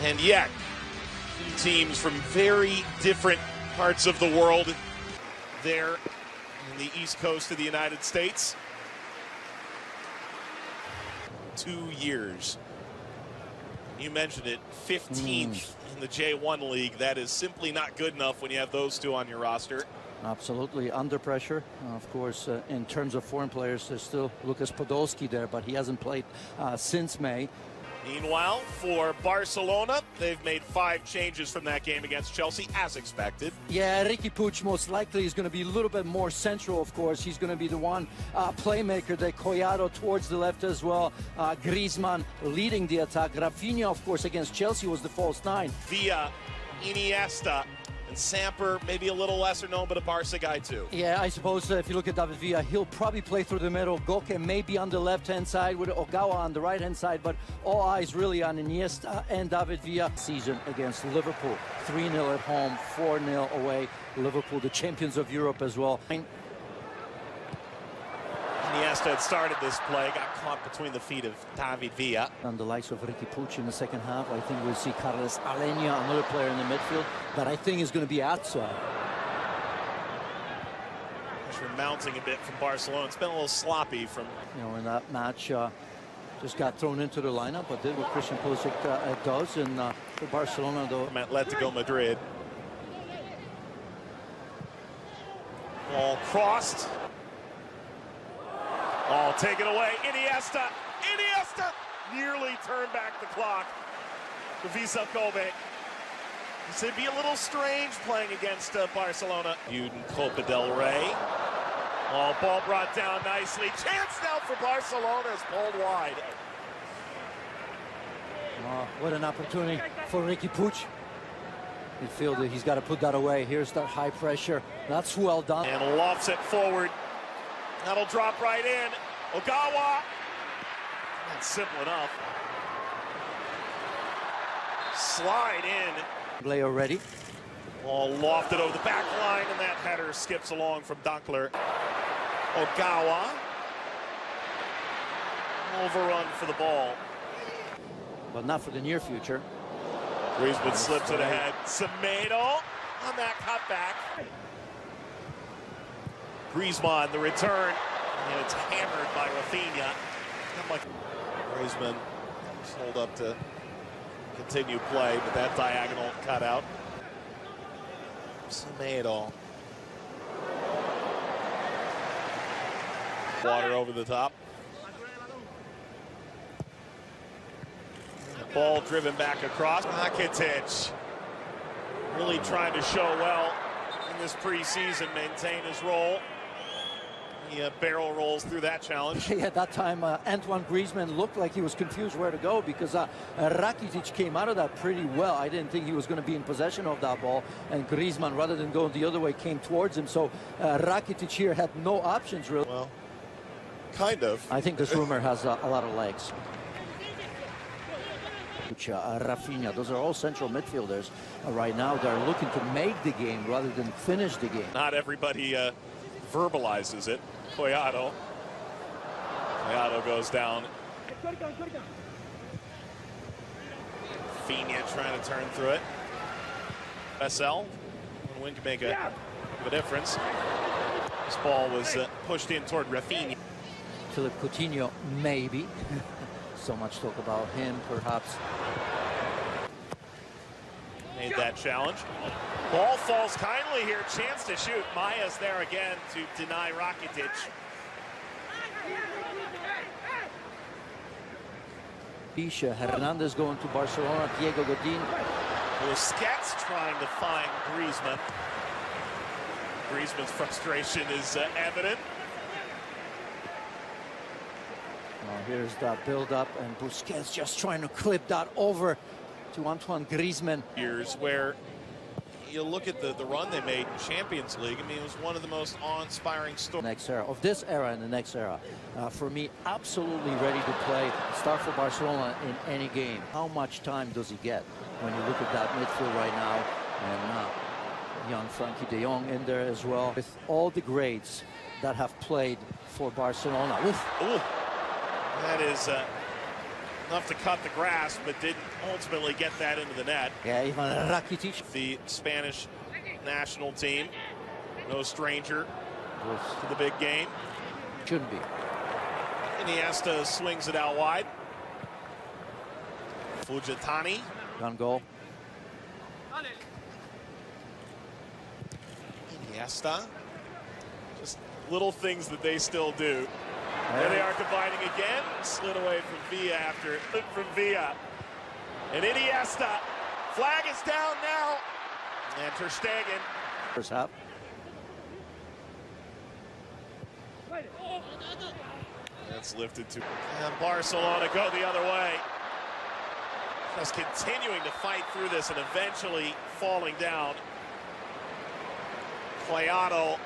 And yet, two teams from very different parts of the world there in the East Coast of the United States. 2 years. You mentioned it, 15th in the J1 League. That is simply not good enough when you have those two on your roster. Absolutely under pressure. Of course, in terms of foreign players, there's still Lukas Podolski there, but he hasn't played since May. Meanwhile, for Barcelona, they've made 5 changes from that game against Chelsea, as expected. Yeah, Riqui Puig most likely is going to be a little bit more central, of course. He's going to be the one playmaker. The Collado towards the left as well. Griezmann leading the attack. Rafinha, of course, against Chelsea was the false 9. Villa, Iniesta, and Samper, maybe a little lesser known, but a Barca guy too. Yeah, I suppose if you look at David Villa, he'll probably play through the middle. Goke maybe on the left-hand side with Ogawa on the right-hand side, but all eyes really on Iniesta and David Villa. Season against Liverpool, 3-0 at home, 4-0 away. Liverpool, the champions of Europe as well. Iniesta had started this play, got caught between the feet of David Villa. On the likes of Riqui Puig in the second half, I think we'll see Carles Alenia, another player in the midfield, that I think is going to be outside. Pressure mounting a bit from Barcelona. It's been a little sloppy from... You know, in that match, just got thrown into the lineup, but did what Christian Pulisic does. And for Barcelona, though... From Atletico Madrid. Ball crossed. Ball taken away. Iniesta nearly turned back the clock to Vissel. This would be a little strange playing against Barcelona. Viewed in Copa del Rey. Oh, ball brought down nicely. Chance now for Barcelona is pulled wide. Oh, what an opportunity for Riqui Puig. Midfielder, he's got to put that away. Here's that high pressure. That's well done. And lofts it forward. That'll drop right in. Ogawa. That's simple enough. Slide in. Play already. Ball lofted over the back line, and that header skips along from Dunkler. Ogawa. Overrun for the ball. But not for the near future. Griezmann slips it ahead. Semedo on that cutback. Griezmann, the return. And it's hammered by Rafinha. Griezmann hold up to continue play, but that diagonal cut out. Semedo. Water over the top. Ball driven back across. Rakitic really trying to show well in this preseason, maintain his role. He barrel rolls through that challenge. Yeah, that time Antoine Griezmann looked like he was confused where to go because Rakitic came out of that pretty well. I didn't think he was going to be in possession of that ball, and Griezmann, rather than going the other way, came towards him. So Rakitic here had no options really. Well, kind of. I think this rumor has a lot of legs. Rafinha, those are all central midfielders right now. They're looking to make the game rather than finish the game. Not everybody verbalizes it. Collado goes down. Rafinha trying to turn through it. Vissel, one win can make a difference. This ball was pushed in toward Rafinha. Philippe Coutinho, maybe. So much talk about him, perhaps. Made that challenge. Ball falls kindly here. Chance to shoot. Maya's there again to deny Rakitic. Pisha, Hernandez going to Barcelona, Diego Godin. Busquets trying to find Griezmann. Griezmann's frustration is evident. Here's that build-up, and Busquets just trying to clip that over to Antoine Griezmann. Years where you look at the run they made in Champions League. I mean, it was one of the most awe-inspiring stories. Next era, of this era and the next era. For me, absolutely ready to play, start for Barcelona in any game. How much time does he get when you look at that midfield right now? And young Frankie de Jong in there as well. With all the grades that have played for Barcelona. Ooh. That is enough to cut the grass, but didn't ultimately get that into the net. Yeah, Ivan Rakitic. The Spanish national team, no stranger to the big game. Shouldn't be. Iniesta swings it out wide. Fujitani. Gun goal. Iniesta. Just little things that they still do. There they are combining again. Slid away from Villa after from Villa. And Iniesta. Flag is down now. And Ter Stegen. First half. That's lifted to. And Barcelona go the other way. Just continuing to fight through this and eventually falling down. Quayato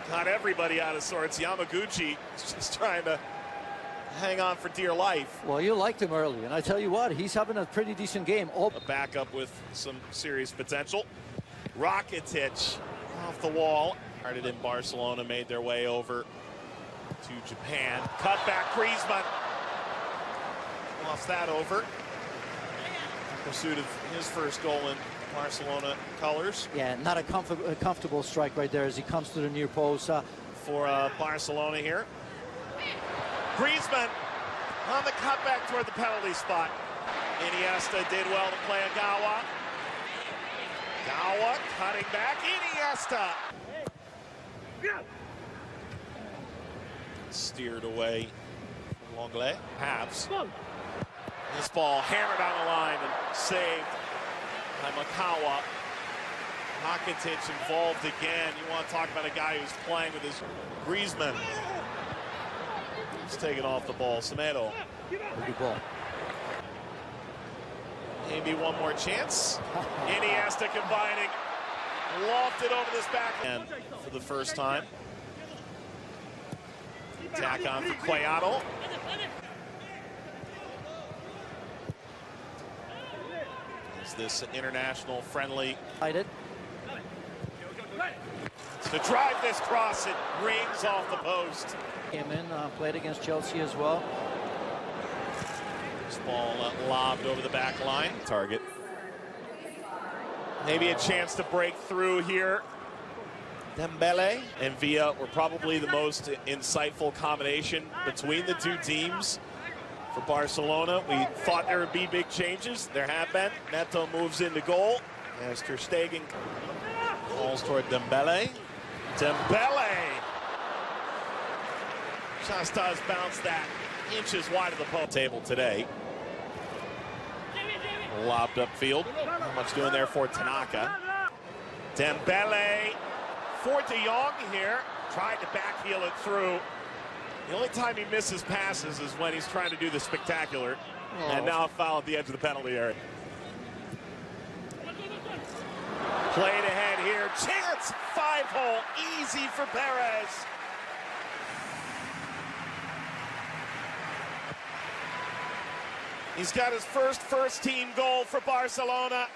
got everybody out of sorts. Yamaguchi is just trying to hang on for dear life. Well, you liked him early, and I tell you what, he's having a pretty decent game. A backup with some serious potential. Rakitic off the wall. Started in Barcelona, made their way over to Japan. Cut back, Griezmann. Lost that over. In pursuit of his first goal in Barcelona colors. Yeah, not a comfortable strike right there as he comes to the near post. For Barcelona here. Griezmann on the cutback toward the penalty spot. Iniesta did well to play Agawa. Agawa cutting back. Iniesta. Steered away from Longley. Halves. This ball hammered on the line and saved by Makawa. Rakitic involved again. You want to talk about a guy who's playing with his Griezmann. He's taken off the ball. Semedo. Good ball. Maybe one more chance. Iniesta combining. Lofted over this back end for the first time. Attack on for Quayato. Is this an international friendly? It. To drive this cross, it rings off the post. Came in, played against Chelsea as well. This ball lobbed over the back line. Target. Maybe a chance to break through here. Dembele and Villa were probably the most insightful combination between the two teams. For Barcelona, we thought there would be big changes. There have been. Neto moves into goal as Ter Stegen calls toward Dembele. Dembele just does bounce that inches wide of the post table today. Lobbed upfield. Not much doing there for Tanaka. Dembele for De Jong here. Tried to backheel it through. The only time he misses passes is when he's trying to do the spectacular. Oh. And now a foul at the edge of the penalty area. Played ahead here. Chance. 5-hole. Easy for Perez. He's got his first team goal for Barcelona.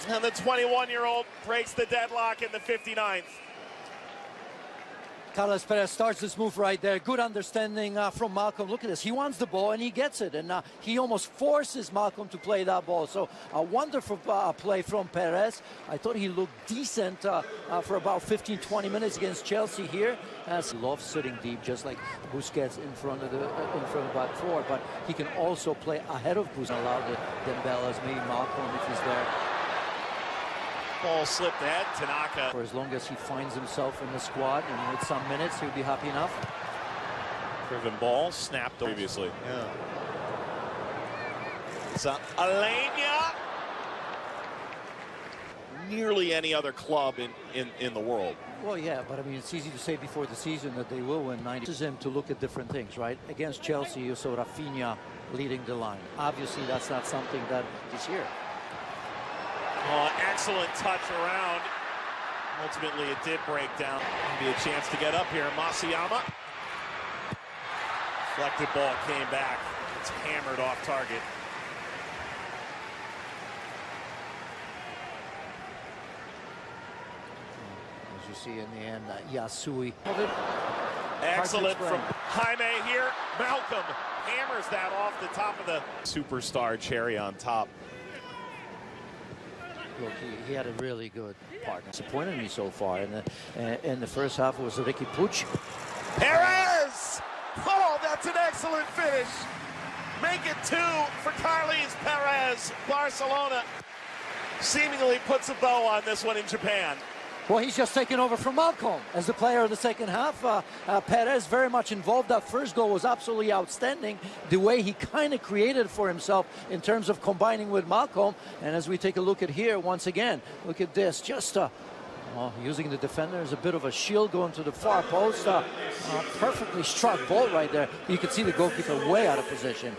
And the 21-year-old breaks the deadlock in the 59th. Carlos Perez starts this move right there. Good understanding from Malcolm. Look at this. He wants the ball and he gets it. And he almost forces Malcolm to play that ball. So a wonderful play from Perez. I thought he looked decent for about 15-20 minutes against Chelsea here. He loves sitting deep, just like Busquets in front of the back four. But he can also play ahead of Busquets. Allow the Dembele's, maybe Malcolm if he's there. Ball slipped ahead. Tanaka. For as long as he finds himself in the squad and with some minutes, he'll be happy enough. Driven ball snapped previously. Yeah. It's Alenia. Nearly any other club in the world. Well, yeah, but I mean, it's easy to say before the season that they will win 90. This is him to look at different things, right? Against Chelsea, you saw Rafinha leading the line. Obviously, that's not something that is here. Excellent touch around. Ultimately, it did break down. Maybe a chance to get up here. Masayama. Deflected ball came back. It's hammered off target. As you see in the end, Yasui. Excellent from Jaime here. Malcolm hammers that off the top of the superstar cherry on top. Look, he had a really good partner. Disappointed me so far. In the first half, it was Ricky Puig. Perez! Oh, that's an excellent finish. Make it 2 for Carles Perez. Barcelona seemingly puts a bow on this one in Japan. Well, he's just taken over from Malcolm as the player of the second half. Perez very much involved. That first goal was absolutely outstanding. The way he kind of created for himself in terms of combining with Malcolm. And as we take a look at here, once again, look at this. Just using the defender as a bit of a shield going to the far post. Perfectly struck ball right there. You can see the goalkeeper way out of position.